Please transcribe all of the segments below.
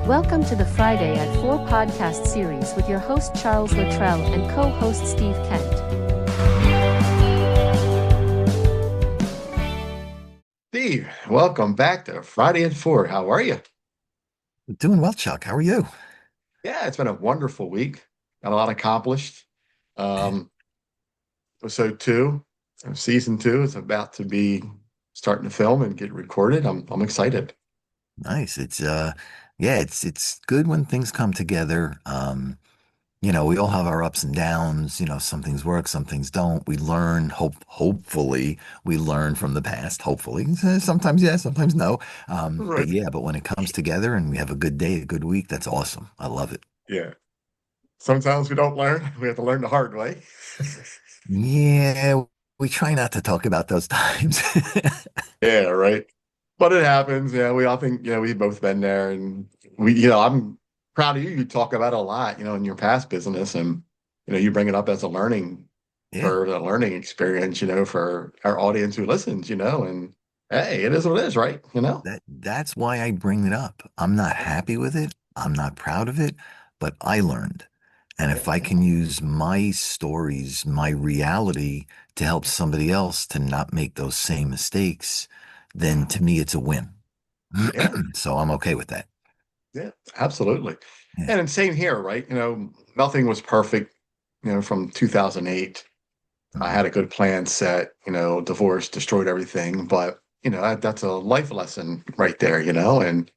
Welcome to the Friday at 4 podcast series with your host Charles Luttrell and co-host Steve Kent. Steve, welcome back to Friday at 4. How are you? Doing well, Chuck. How are you? Yeah, it's been a wonderful week. Got a lot accomplished. Um, episode two of season two is about to be starting to film and get recorded. I'm excited. Nice. Yeah, it's good when things come together. We all have our ups and downs. Some things work, some things don't. We learn, hopefully we learn from the past, hopefully. Sometimes yes, sometimes no. But Right. yeah, but when it comes together and we have a good day, a good week, that's awesome. I love it. Yeah. Sometimes we don't learn. We have to learn the hard way. Yeah, we try not to talk about those times. Yeah, right. But it happens. Yeah, we all think, we've both been there and I'm proud of you. You talk about it a lot, in your past business and you bring it up as a learning Yeah. curve, a learning experience, for our audience who listens, and hey, it is what it is, right? That's why I bring it up. I'm not happy with it. I'm not proud of it, but I learned. And if I can use my stories, my reality to help somebody else to not make those same mistakes, then to me it's a win. Yeah, So I'm okay with that. yeah, absolutely. Yeah. And same here, right? Nothing was perfect, from 2008. I Mhm. had a good plan set, divorce destroyed everything, but that's a life lesson right there, and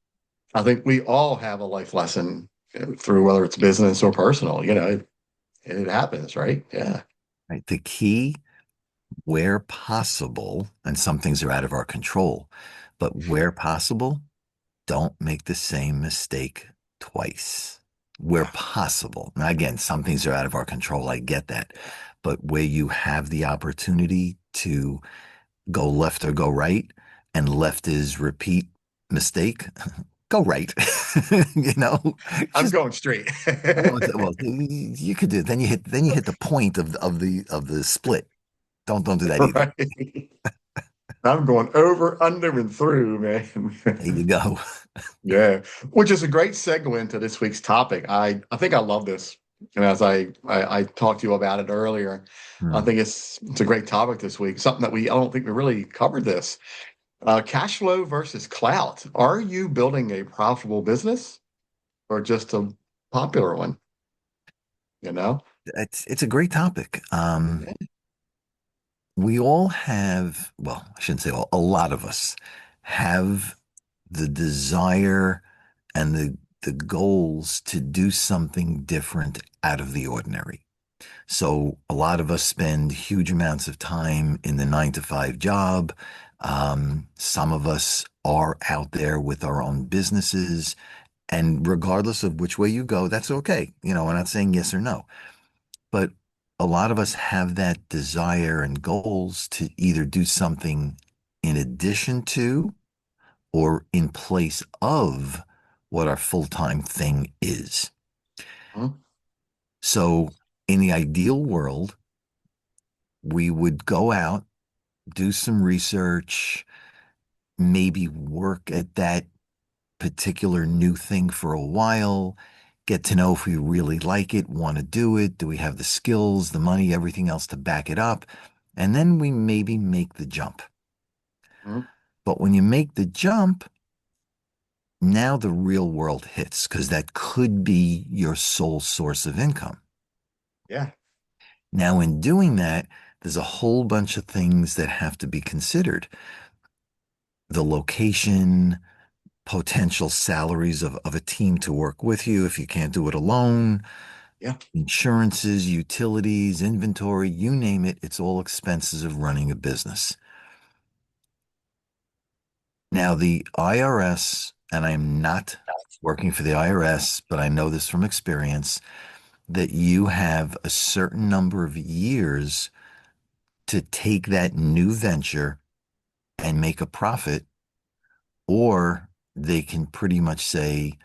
I think we all have a life lesson through whether it's business or personal, it happens, right? Yeah. Right. The key, where possible, and some things are out of our control, but where possible, don't make the same mistake twice where possible. Now, again, some things are out of our control. I get that. But where you have the opportunity to go left or go right, and left is repeat mistake, go right. you know, I'm just going straight. well, you could do. Then you hit the point of the split. Don't do that either. Right. I'm going over, under, and through, man. There you go. Yeah, which is a great segue into this week's topic. I think I love this, and as I talked to you about it earlier, I Hmm. think it's a great topic this week. Something that I don't think we really covered this. Cash flow versus clout. Are you building a profitable business or just a popular one? You know? It's a great topic. We all have, well, I shouldn't say all, a lot of us have the desire and the goals to do something different out of the ordinary. So a lot of us spend huge amounts of time in the 9 to 5 job. Some of us are out there with our own businesses, and regardless of which way you go, that's okay. We're not saying yes or no. But a lot of us have that desire and goals to either do something in addition to or in place of what our full-time thing is. Mhm. So in the ideal world, we would go out, do some research, maybe work at that particular new thing for a while, get to know if we really like it, want to do it, do we have the skills, the money, everything else to back it up, and then we maybe make the jump. Mhm. But when you make the jump, now the real world hits because that could be your sole source of income. Yeah. Now, in doing that, there's a whole bunch of things that have to be considered. The location, potential salaries of a team to work with you if you can't do it alone, Yeah. insurances, utilities, inventory, you name it, it's all expenses of running a business. Now, the IRS, and I'm not working for the IRS, but I know this from experience, that you have a certain number of years to take that new venture and make a profit, or they can pretty much say,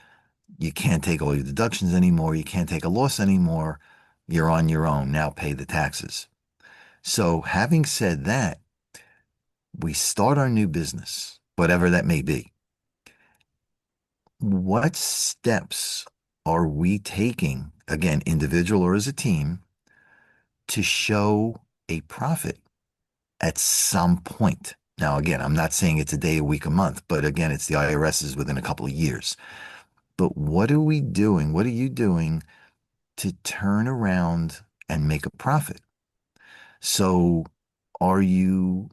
you can't take all your deductions anymore, you can't take a loss anymore, you're on your own, now pay the taxes. So, having said that, we start our new business, whatever that may be. What steps are we taking, again, individual or as a team, to show a profit at some point? Now, again, I'm not saying it's a day, a week, a month, but again, it's the IRS's within a couple of years. But what are we doing? What are you doing to turn around and make a profit? So, are you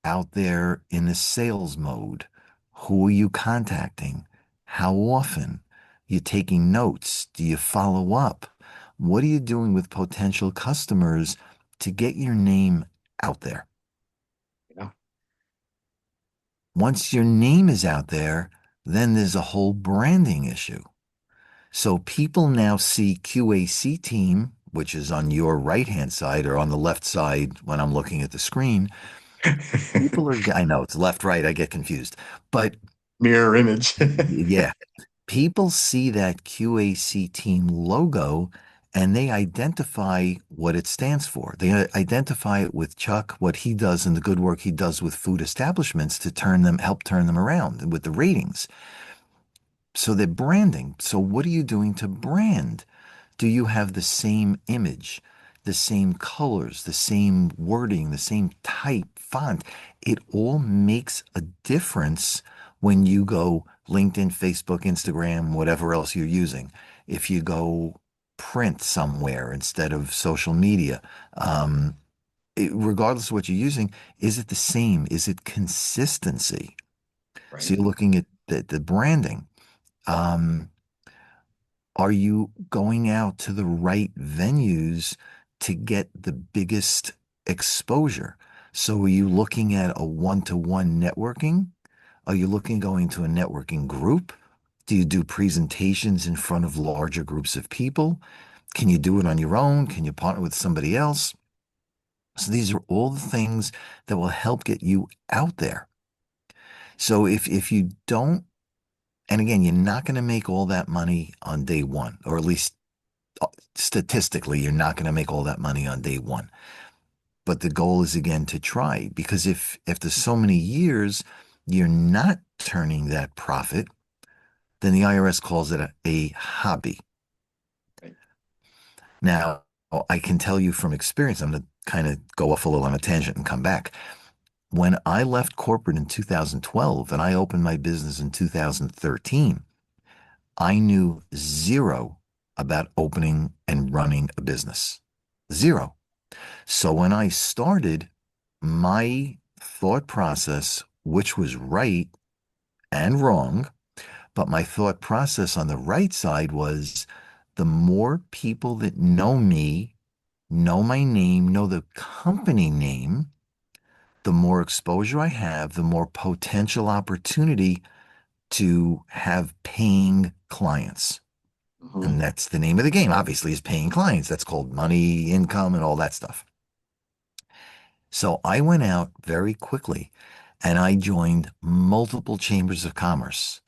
out there in the sales mode? Who are you contacting? How often? You taking notes? Do you follow up? What are you doing with potential customers to get your name out there? Yeah. Once your name is out there, then there's a whole branding issue. So people now see Q.A.C. team, which is on your right hand side or on the left side when I'm looking at the screen. People are, I know it's left, right, I get confused. But Mirror image. yeah, people see that Q.A.C. team logo and they identify what it stands for. They identify it with Chuck, what he does and the good work he does with food establishments to help turn them around with the ratings. So they're branding. So what are you doing to brand? Do you have the same image, the same colors, the same wording, the same type, font? It all makes a difference when you go LinkedIn, Facebook, Instagram, whatever else you're using. If you go print somewhere instead of social media, regardless of what you're using, is it the same? Is it consistency? So Right. you're looking at the branding. Um, are you going out to the right venues to get the biggest exposure? So are you looking at a one-to-one networking? Are you looking going to a networking group? Do you do presentations in front of larger groups of people? Can you do it on your own? Can you partner with somebody else? So these are all the things that will help get you out there. So if you don't, and again, you're not going to make all that money on day one, or at least statistically, you're not going to make all that money on day one. But the goal is again to try, because if after so many years you're not turning that profit, then the IRS calls it a hobby. Right. Now, I can tell you from experience, I'm going to kind of go off a little on a tangent and come back. When I left corporate in 2012 and I opened my business in 2013, I knew zero about opening and running a business. Zero. So when I started, my thought process, which was right and wrong, but my thought process on the right side was the more people that know me, know my name, know the company name, the more exposure I have, the more potential opportunity to have paying clients. And Mhm. that's the name of the game, obviously, is paying clients. That's called money, income, and all that stuff. So I went out very quickly and I joined multiple chambers of commerce,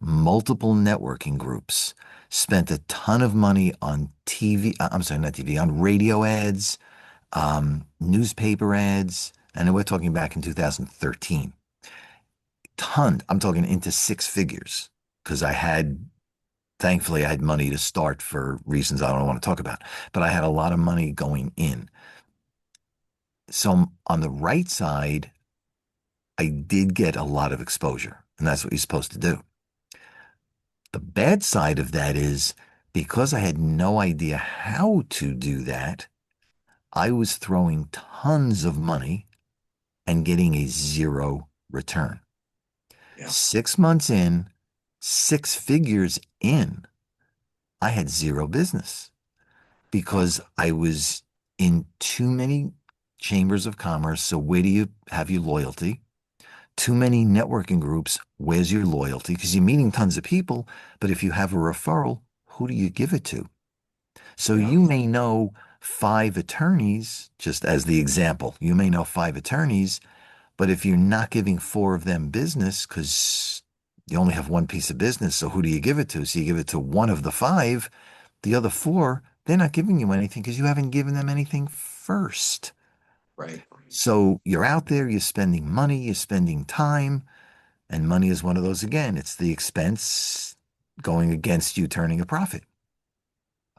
multiple networking groups, spent a ton of money on TV, I'm sorry, not TV, on radio ads, newspaper ads. And we're talking back in 2013. Ton, I'm talking into six figures because thankfully, I had money to start for reasons I don't want to talk about, but I had a lot of money going in. So on the right side, I did get a lot of exposure, and that's what you're supposed to do. The bad side of that is because I had no idea how to do that, I was throwing tons of money and getting a zero return. Yeah. 6 months in, six figures in, I had zero business Wow. because I was in too many chambers of commerce. So where do you have your loyalty? Too many networking groups, where's your loyalty? Because you're meeting tons of people, but if you have a referral, who do you give it to? So Yeah. you may know five attorneys, just as the example, you may know five attorneys, but if you're not giving four of them business, because you only have one piece of business, so who do you give it to? So you give it to one of the five, the other four, they're not giving you anything because you haven't given them anything first. Right. So you're out there, you're spending money, you're spending time. And money is one of those again. It's the expense going against you turning a profit.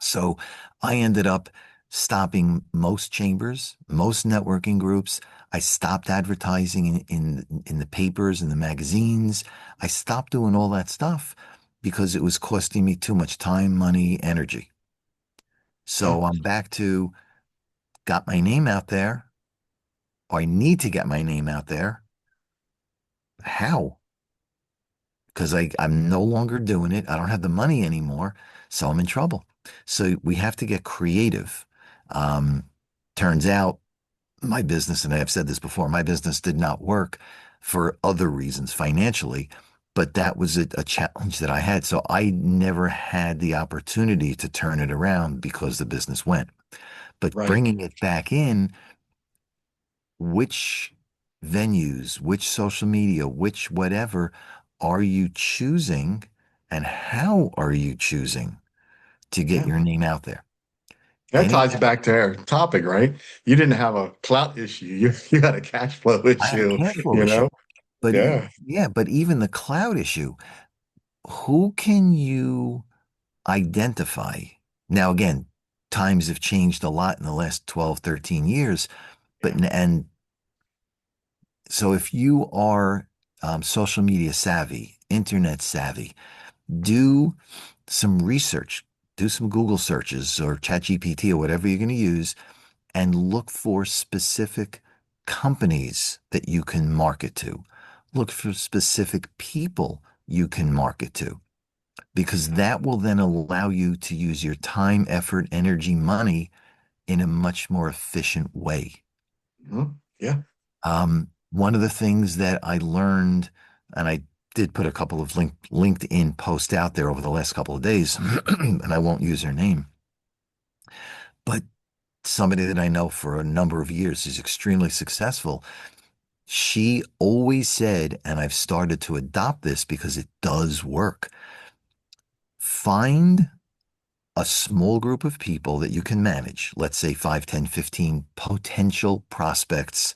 So I ended up stopping most chambers, most networking groups. I stopped advertising in the papers and the magazines. I stopped doing all that stuff because it was costing me too much time, money, energy. Yeah. So I'm back to got my name out there, or I need to get my name out there. How? Because I'm no longer doing it. I don't have the money anymore. So I'm in trouble. So we have to get creative. Um, Turns out my business, and I have said this before, my business did not work for other reasons financially, but that was a challenge that I had. So I never had the opportunity to turn it around because the business went. But Right. bringing it back in, which venues, which social media, which whatever are you choosing and how are you choosing to get Yeah. your name out there? That Any, ties back to our topic, right? You didn't have a clout issue. You had a cash flow I had a issue, cash flow you issue, know? but Yeah. yeah, but even the cloud issue, who can you identify? Now, again, times have changed a lot in the last 12, 13 years, but, Yeah. and so if you are social media savvy, internet savvy, do some research, do some Google searches or ChatGPT or whatever you're going to use, and look for specific companies that you can market to. Look for specific people you can market to, because that will then allow you to use your time, effort, energy, money in a much more efficient way. Yeah. One of the things that I learned, and I did put a couple of LinkedIn posts out there over the last couple of days, and I won't use her name, but somebody that I know for a number of years is extremely successful. She always said, and I've started to adopt this because it does work, find a small group of people that you can manage, let's say 5, 10, 15 potential prospects.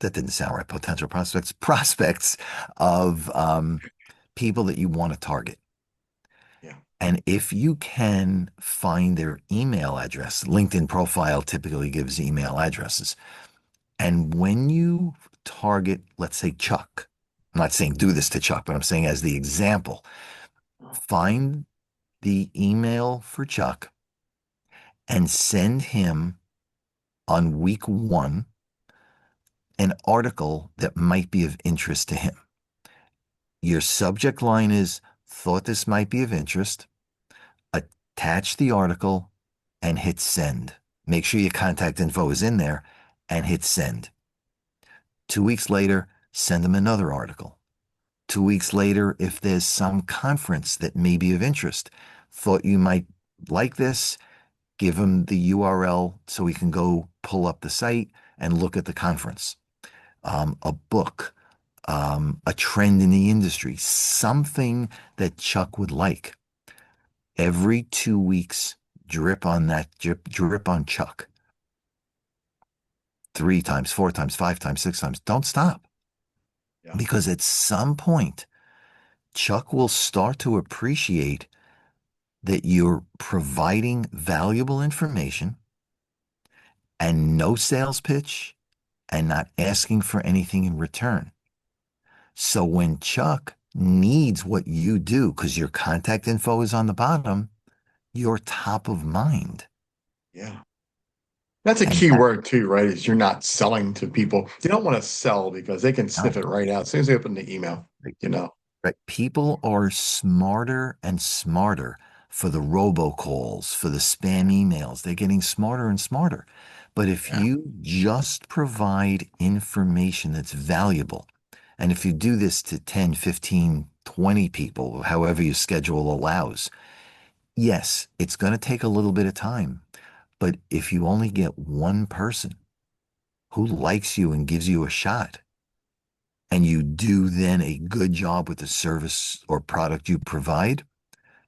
That didn't sound right. Potential prospects, prospects of people that you want to target. Yeah. And if you can find their email address, LinkedIn profile typically gives email addresses. And when you target, let's say Chuck, I'm not saying do this to Chuck, but I'm saying as the example, find the email for Chuck and send him on week one an article that might be of interest to him. Your subject line is thought this might be of interest. Attach the article and hit send. Make sure your contact info is in there and hit send. 2 weeks later, send them another article. 2 weeks later, if there's some conference that may be of interest, thought you might like this, give them the URL so we can go pull up the site and look at the conference. A book, a trend in the industry, something that Chuck would like. Every 2 weeks, drip on that, drip on Chuck. 3 times, 4 times, 5 times, 6 times. Don't stop. Yeah. Because at some point, Chuck will start to appreciate that you're providing valuable information and no sales pitch and not asking for anything in return. So when Chuck needs what you do, because your contact info is on the bottom, you're top of mind. Yeah. That's a And key that, word too, right? Is you're not selling to people. You don't want to sell because they can sniff no, it right out as soon as they open the email, right, you know? right. People are smarter and smarter for the robocalls, for the spam emails. They're getting smarter and smarter. But if Yeah. you just provide information that's valuable, and if you do this to 10, 15, 20 people, however your schedule allows, yes, it's going to take a little bit of time. But if you only get one person who likes you and gives you a shot, and you do then a good job with the service or product you provide,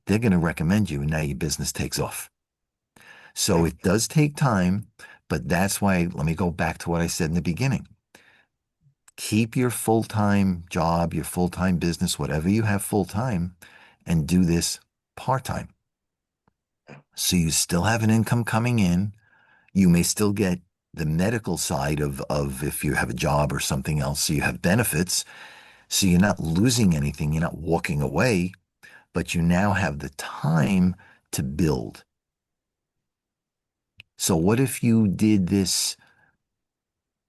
they're going to recommend you, and now your business takes off. So Yeah. it does take time, but that's why, let me go back to what I said in the beginning. Keep your full time job, your full time business, whatever you have full time, and do this part-time. So you still have an income coming in. You may still get the medical side of if you have a job or something else. So you have benefits. So you're not losing anything. You're not walking away, but you now have the time to build. So what if you did this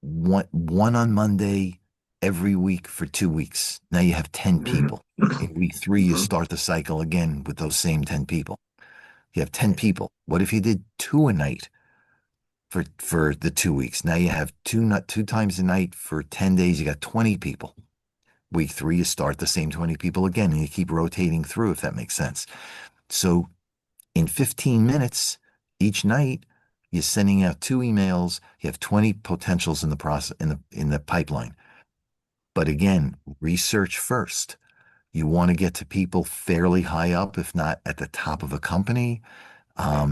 one on Monday every week for 2 weeks? Now you have 10 people. In week three, you Mhm. start the cycle again with those same 10 people. You have 10 people. What if you did two a night for the 2 weeks? Now you have two times a night for 10 days. You got 20 people. Week three, you start the same 20 people again, and you keep rotating through, if that makes sense. So in 15 minutes each night, you're sending out two emails. You have 20 potentials in the process in the pipeline. But again, research first. You want to get to people fairly high up, if not at the top of a company. Yeah.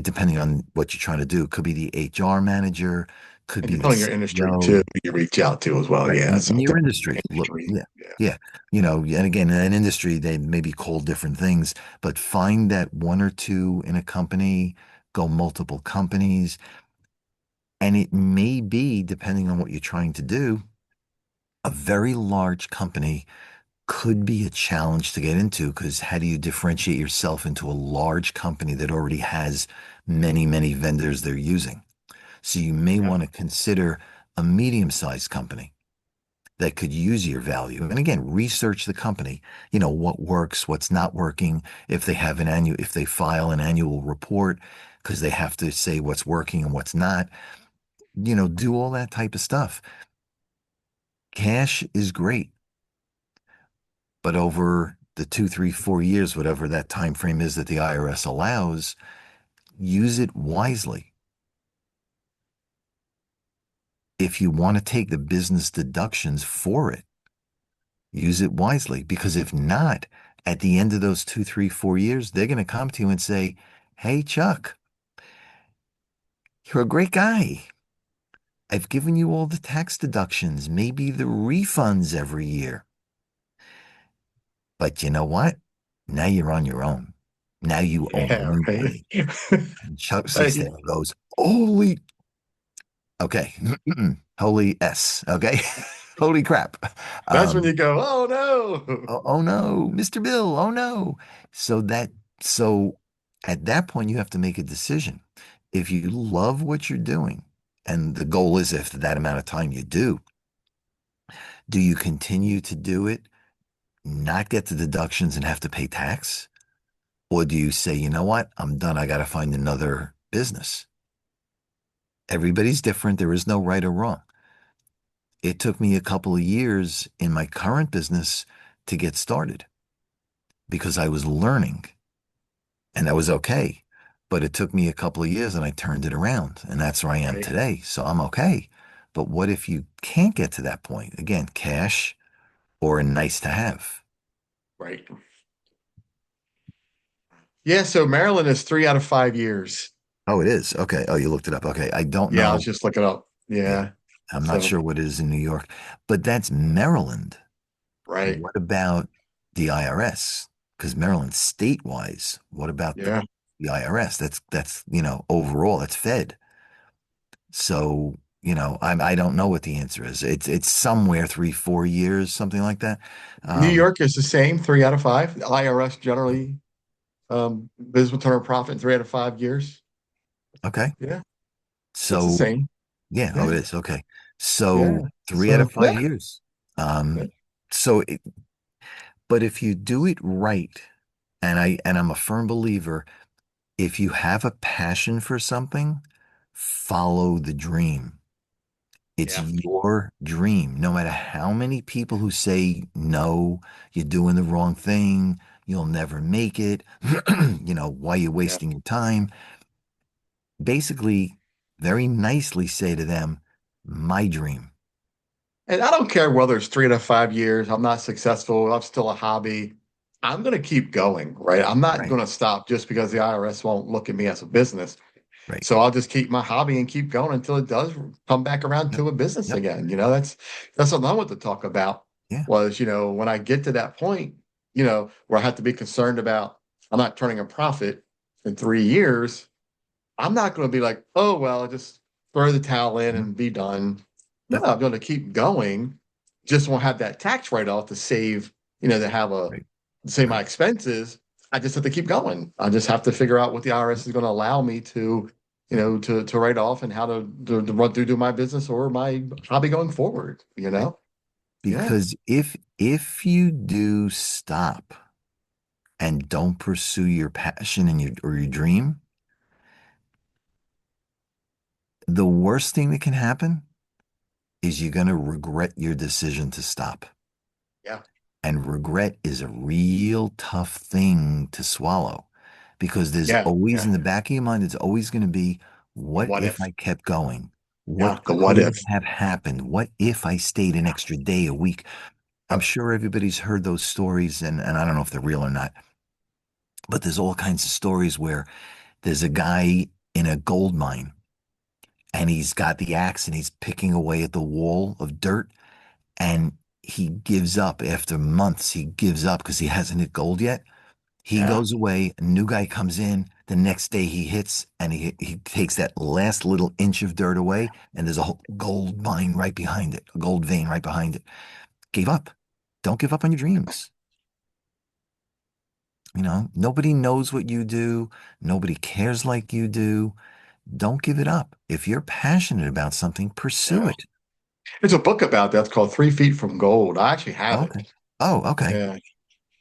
Depending on what you're trying to do, could be the HR manager, could And be the depending on your industry too, CEO, who you reach out to as well. right? Yeah. So In your different industry, look, industry. yeah, Yeah. yeah, and again, in an industry, they may be called different things, but find that one or two in a company, go multiple companies, and it may be, depending on what you're trying to do, a very large company could be a challenge to get into because how do you differentiate yourself into a large company that already has many, many vendors they're using? So you may Yeah. want to consider a medium-sized company that could use your value. And again, research the company, what works, what's not working, if they file an annual report, because they have to say what's working and what's not, do all that type of stuff. Cash is great, but over the 2, 3, 4 years, whatever that time frame is that the IRS allows, use it wisely. If you want to take the business deductions for it, use it wisely. Because if not, at the end of those 2, 3, 4 years, they're going to come to you and say, "Hey, Chuck, you're a great guy. I've given you all the tax deductions, maybe the refunds every year. But you know what? Now you're on your own. Now you owe Yeah. me Right. money." And Chuck sits there Hey, and goes, "Holy, okay, holy S, okay, holy crap." that's when Um, you go, oh no. oh no, Mr. Bill, oh no. So that, so at that point, you have to make a decision. If you love what you're doing, and the goal is if that amount of time you do you continue to do it, not get the deductions and have to pay tax? Or do you say, you know what, I'm done. I got to find another business. Everybody's different. There is no right or wrong. It took me a couple of years in my current business to get started because I was learning and that was okay. But it took me a couple of years and I turned it around and that's where I am Right. today. So I'm okay. But what if you can't get to that point? Again, cash or a nice to have. Right. Yeah. So Maryland is 3 out of 5 years. Oh, it is. Okay. Oh, you looked it up. Okay. I don't Yeah. I was know. just looking up. Yeah. Yeah. I'm not So, sure what it is in New York, but that's Maryland. right. What about the IRS? Because Maryland's state-wise. What about the Yeah. IRS? That's overall, that's Fed. So, I don't know what the answer is. It's somewhere 3, 4 years, something like that. New Um, York is the same, 3 out of 5. The IRS generally business return on profit in 3 out of 5 years. okay. Yeah. It's the So, same. yeah, oh, Yeah. it is. Okay. Yeah. So three out So of yeah. five years. Yeah. So, but if you do it right, and I'm a firm believer, if you have a passion for something, follow the dream. It's Yeah. your dream. No matter how many people who say, no, you're doing the wrong thing, you'll never make it, why are you Yeah. wasting your time? Basically, very nicely say to them, my dream. And I don't care whether it's 3 to 5 years, I'm not successful, I'm still a hobby. I'm going to keep going, right? I'm not Right, going to stop just because the IRS won't look at me as a business. right. So I'll just keep my hobby and keep going until it does come back around Yep, to a business yep, again. That's what I want to talk about yeah, was, when I get to that point, where I have to be concerned about I'm not turning a profit in 3 years, I'm not going to be like, oh, well, just throw the towel in Mhm. and be done. No, Yep. I'm going to keep going. Just won't have that tax write off to save, to have Right. say my Right. expenses. I just have to keep going. I just have to figure out what the IRS is going to allow me to, to write off and how to run through do my business or my hobby going forward, Right. Yeah. Because if you do stop and don't pursue your passion and your dream, the worst thing that can happen is you're going to regret your decision to stop. Yeah. And regret is a real tough thing to swallow because there's Yeah. always Yeah. in the back of your mind, it's always going to be, what What if if? I kept going? Yeah. What The what could if. have happened? What if I stayed an extra day, a week? I'm Yep. sure everybody's heard those stories, and I don't know if they're real or not, but there's all kinds of stories where there's a guy in a gold mine and he's got the axe and he's picking away at the wall of dirt and he gives up after months. He gives up because he hasn't hit gold yet. He Yeah. goes away, a new guy comes in. The next day he hits and he takes that last little inch of dirt away, and there's a whole gold mine right behind it, a gold vein right behind it. Gave up. Don't give up on your dreams. Nobody knows what you do. Nobody cares like you do. Don't give it up. If you're passionate about something, pursue Yeah. it. There's a book about that. It's called 3 Feet from Gold. I actually have it. Okay. Oh, okay. Yeah.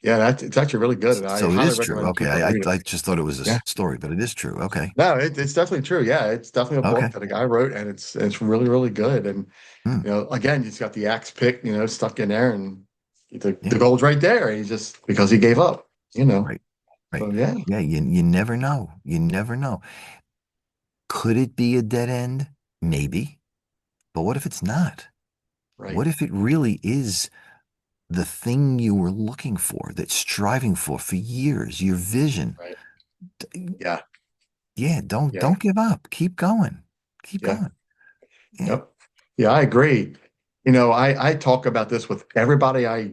Yeah. It's actually really good. And I So it highly is true. recommend Okay. people I, read it. I just thought it was a Yeah. story, but it is true. Okay. No, it's definitely true. Yeah, it's definitely a book Okay. that a guy wrote, and it's really really good. And Hmm. again, he's got the axe pick, stuck in there, and the Yeah. gold's right there. And he just because he gave up, you know. Right. Right. So yeah, Yeah. You never know. You never know. Could it be a dead end? Maybe. But what if it's not? right, What if it really is the thing you were looking for, that's striving for years, your vision? right. Yeah, Yeah, don't yeah, don't give up. Keep going. Keep yeah, going. Yeah. yep, yeah. I agree. I talk about this with everybody I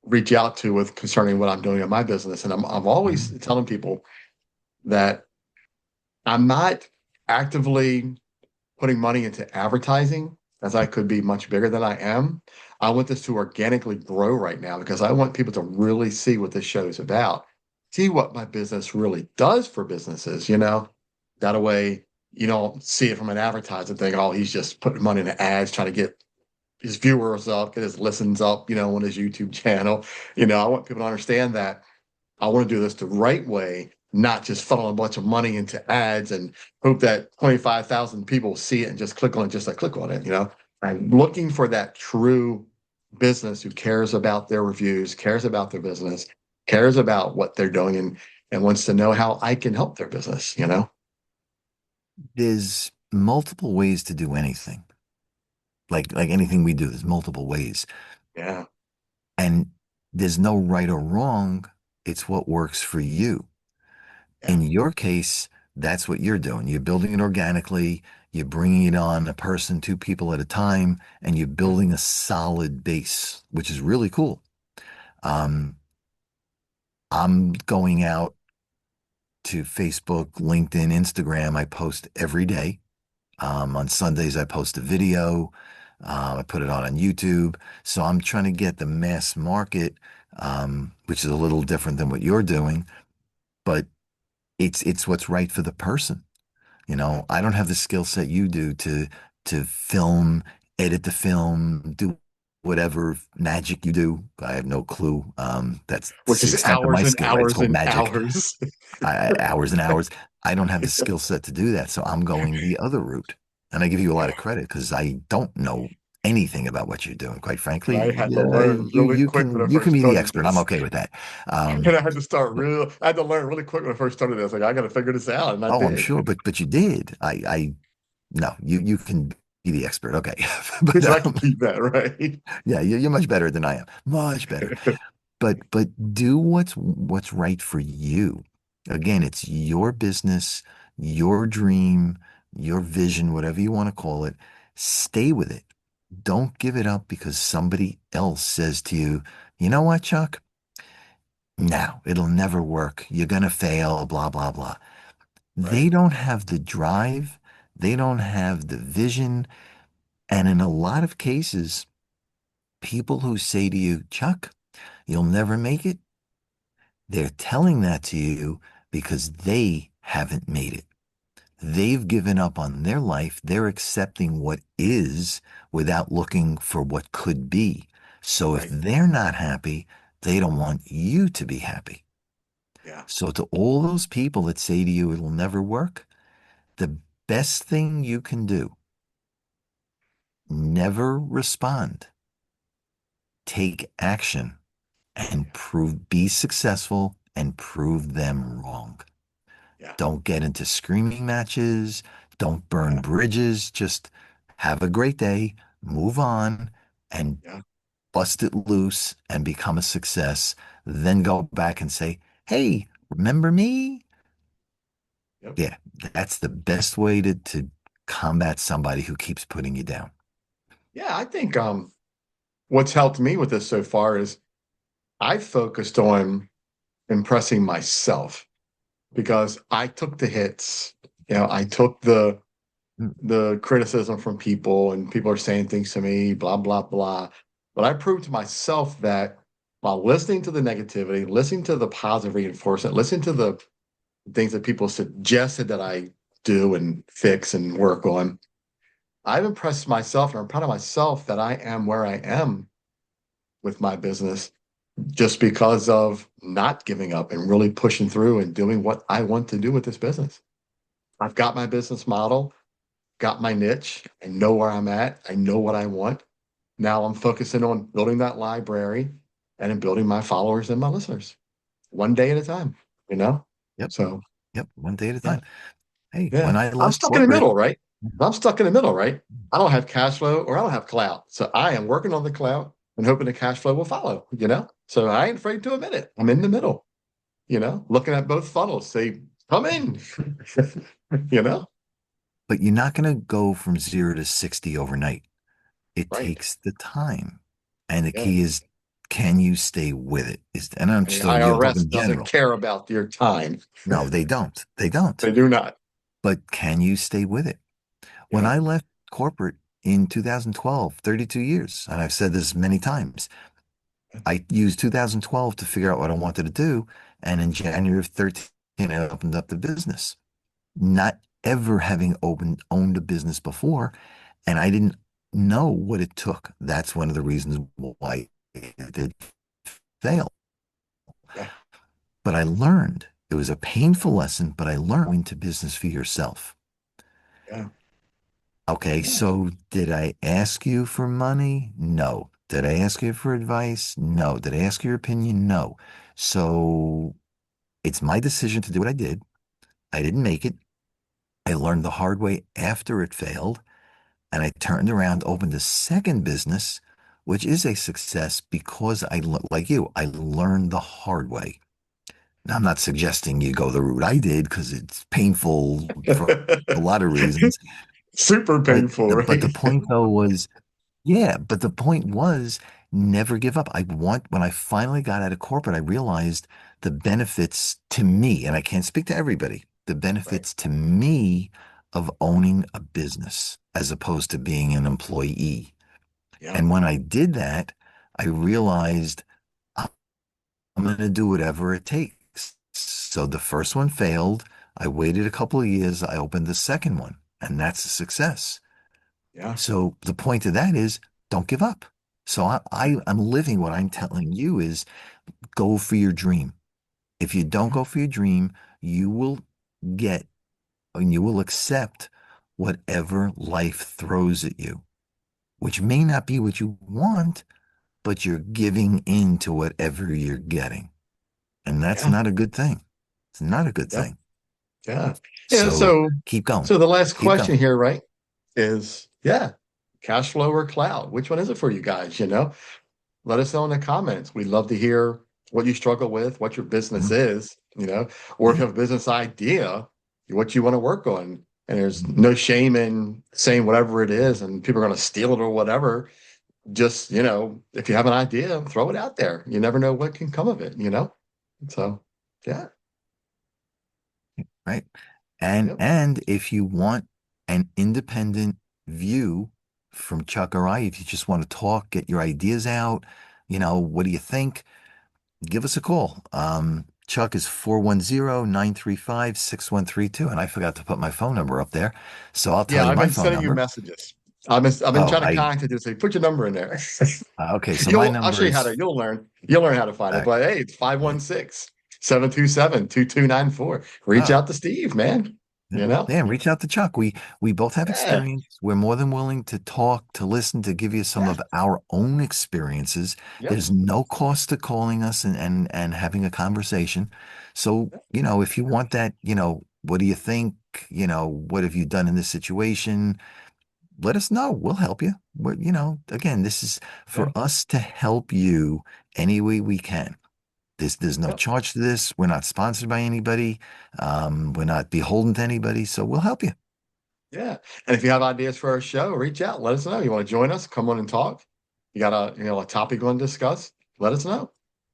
reach out to with concerning what I'm doing in my business, and I'm always Mhm. telling people that I'm not actively putting money into advertising as I could be much bigger than I am. I want this to organically grow right now because I want people to really see what this show is about, see what my business really does for businesses. That way you don't see it from an advertiser thing, oh, he's just putting money into ads, trying to get his viewers up, get his listens up, on his YouTube channel. I want people to understand that I want to do this the right way, not just funnel a bunch of money into ads and hope that 25,000 people see it and just click on it just like click on it. I'm looking for that true business who cares about their reviews, cares about their business, cares about what they're doing and wants to know how I can help their business. There's multiple ways to do anything. Like anything we do, there's multiple ways. Yeah. And there's no right or wrong. It's what works for you. Yeah. In your case, that's what you're doing. You're building it organically. You're bringing it on a person, two people at a time, and you're Yeah. building a solid base, which is really cool. Um, I'm going out to Facebook, LinkedIn, Instagram. I post every day. On Sundays, I post a video. I put it on YouTube. So I'm trying to get the mass market, which is a little different than what you're doing, but it's what's right for the person. Yeah. I don't have the skill set you do to film, edit the film, do whatever magic you do. I have no clue. That's Which the is extent of my hours and skill, right? It's hours called and magic. hours. Hours and hours. I don't have the skill set to do that, so I'm going the other route. And I give you a lot Yeah. of credit because I don't know anything about what you're doing. Quite And frankly, I had to yeah, learn you really you quick when can I you can first be the started expert. I'm this. okay with that. And I had to I had to learn really quick when I first started this. Like, I got to figure this out. And I Oh, I'm did. sure, but you did. I no, you can be the expert. Okay, but So I can keep that, right? yeah, you're much better than I am. Much better. But do what's right for you. Again, it's your business, your dream, your vision, whatever you want to call it. Stay with it. Don't give it up because somebody else says to you, you know what, Chuck? No, it'll never work. You're going to fail, blah, blah, blah. Right. They don't have the drive. They don't have the vision. And in a lot of cases, people who say to you, Chuck, you'll never make it, they're telling that to you because they haven't made it. They've given up on their life. They're accepting what is without looking for what could be. So if Right. they're not happy, they don't want you to be happy. Yeah. So to all those people that say to you it'll never work, the best thing you can do, never respond. Take action and Yeah. be successful and prove them wrong. Yeah. Don't get into screaming matches. Don't burn Yeah. bridges. Just have a great day, move on, and Yeah. bust it loose and become a success. Then go back and say, hey, remember me? Yep. Yeah, that's the best way to combat somebody who keeps putting you down. Yeah. I think what's helped me with this so far is I focused on impressing myself because I took the hits. I took Mm. the criticism from people, and people are saying things to me, blah, blah, blah. But I proved to myself that while listening to the negativity, listening to the positive reinforcement, listening to the things that people suggested that I do and fix and work on, I've impressed myself and I'm proud of myself that I am where I am with my business just because of not giving up and really pushing through and doing what I want to do with this business. I've got my business model, got my niche. I know where I'm at. I know what I want. Now I'm focusing on building that library and in building my followers and my listeners one day at a time, you know? Yep, So, yep, one day at a yeah, time. Hey, yeah. when I I'm left stuck in the corporate, middle, right? I'm stuck in the middle, right? I don't have cash flow or I don't have clout. So I am working on the clout and hoping the cash flow will follow, you know? So I ain't afraid to admit it. I'm in the middle, looking at both funnels, say, come in, you know? but you're not going to go from 0 to 60 overnight. It Right. takes the time. And the Yeah. key is, can you stay with it? And I'm And the still, I'm IRS talking doesn't general. care about your time. No, they don't. They don't. They do not. But can you stay with it? When Yeah. I left corporate in 2012, 32 years, and I've said this many times, I used 2012 to figure out what I wanted to do. And in January of 13, I opened up the business, not ever having owned a business before. And I didn't know what it took. That's one of the reasons why it did fail. Yeah. But I learned. It was a painful lesson, but I learned into business for yourself. Yeah. Okay, Yeah. so did I ask you for money? No. Did I ask you for advice? No. Did I ask your opinion? No. So it's my decision to do what I did. I didn't make it. I learned the hard way after it failed, and I turned around, opened a second business, which is a success because like you, I learned the hard way. Now, I'm not suggesting you go the route I did because it's painful for a lot of reasons. Super But painful, but right? the point though was, yeah, but the point was never give up. When I finally got out of corporate, I realized the benefits to me, and I can't speak to everybody, the Right. benefits to me of owning a business as opposed to being an employee. Yeah. And when I did that, I realized I'm going to do whatever it takes. So the first one failed. I waited a couple of years. I opened the second one, and that's a success. Yeah. So the point of that is don't give up. So I'm living what I'm telling you is go for your dream. If you don't Yeah. go for your dream, you will get and you will accept whatever life throws at you, which may not be what you want, but you're giving in to whatever you're getting. And that's Yeah. not a good thing. It's not a good Yeah. thing. Yeah. Yeah. So So, keep going. so the last Keep question going. here, right, is cash flow or cloud? Which one is it for you guys? Let us know in the comments. We'd love to hear what you struggle with, what your business Mhm. is, or if Yeah. you have a business idea, what you want to work on. And there's Mhm. no shame in saying whatever it is, and people are going to steal it or whatever. Just, if you have an idea, throw it out there. You never know what can come of it, So, yeah. Right. And Yep. and if you want an independent view from Chuck or I, if you just want to talk, get your ideas out, what do you think? Give us a call. Chuck is 410-935-6132. And I forgot to put my phone number up there. So I'll tell Yeah, you I've my been phone sending you number. messages. I've been Oh, trying to contact you, say, put your number in there. okay. So my I'll show number you how is, to, you'll learn how to find it. uh, But hey, it's 516-727-2294. Reach oh, out to Steve, man. yeah. You know? Yeah, reach out to Chuck. We both have Yeah. experience. We're more than willing to talk, to listen, to give you some Yeah. of our own experiences. Yep. There's no cost to calling us and having a conversation. So, if you want that, what do you think? What have you done in this situation? Let us know. We'll help you. Again, this is Yeah. for us to help you any way we can. There's no Yep. charge to this. We're not sponsored by anybody. We're not beholden to anybody. So we'll help you. Yeah. And if you have ideas for our show, reach out. Let us know. You want to join us? Come on and talk. You got a topic you want to discuss? Let us know.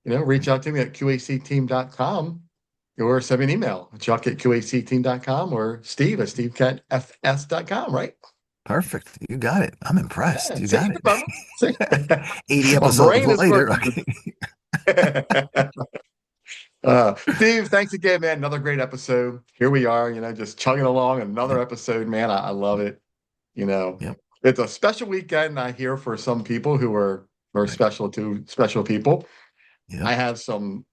Reach out to me at qacteam.com or send me an email, Chuck at qacteam.com or Steve at stevekentfs.com, right? Perfect. You got it. I'm impressed. Yeah. You See, got you remember? See? it. 80 My episodes brain is later. working. Okay. Steve, thanks again, man. Another great episode. Here we are, just chugging along another Yep. episode, man. I love it. You know, Yep. it's a special weekend, I hear, for some people who are Right. special people. I Yep. have some,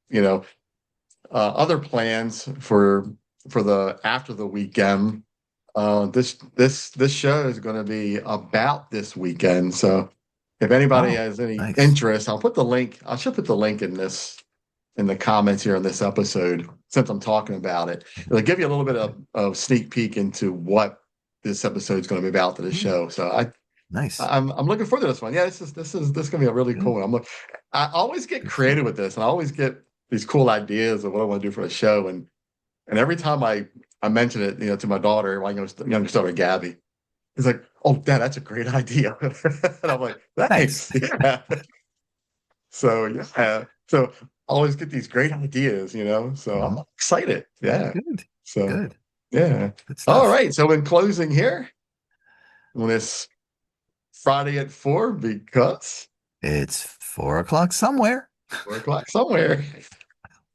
other plans for the after the weekend. This show is going to be about this weekend. So if anybody Oh, has any nice. interest, I'll put the link. I should put the link in the comments here on this episode since I'm talking about it. It'll give you a little bit of sneak peek into what this episode is going to be about to the show. So Nice. I'm looking forward to this one. Yeah, this is going to be a really cool Good. one. I always get Good stuff. creative with this, and I always get these cool ideas of what I want to do for a show. And every time I mention it, to my daughter, my youngest daughter Gabby, he's like, "Oh, Dad, that's a great idea," and I'm like, Nice. "Thanks." Yeah. So yeah, so I always get these great ideas, So I'm Mhm. excited. Yeah. Good. So Good. yeah. Good All stuff. right. So in closing here, on this Friday at 4, because It's 4 o'clock somewhere. 4 o'clock somewhere.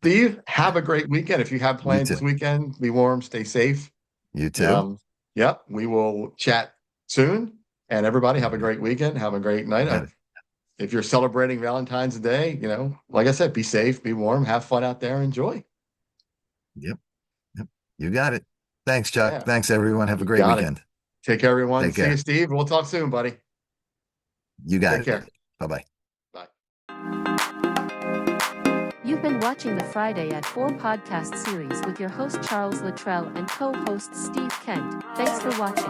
Steve, have a great weekend. If you have You plans too. this weekend, be warm, stay safe. You too. Um, yep, we will chat soon. And everybody have a Yeah, great weekend. Have a great you night. got it. If you're celebrating Valentine's Day, like I said, be safe, be warm, have fun out there, enjoy. Yep. Yep. You got it. Thanks, Chuck. Yeah, Thanks, everyone. Have a you great got it. weekend. Take care, everyone. Take See you, care. Steve. We'll talk soon, buddy. You got Take it. care. Bye-bye. Bye. You've been watching the Friday at 4 podcast series with your host Charles Luttrell and co-host Steve Kent. Thanks for watching.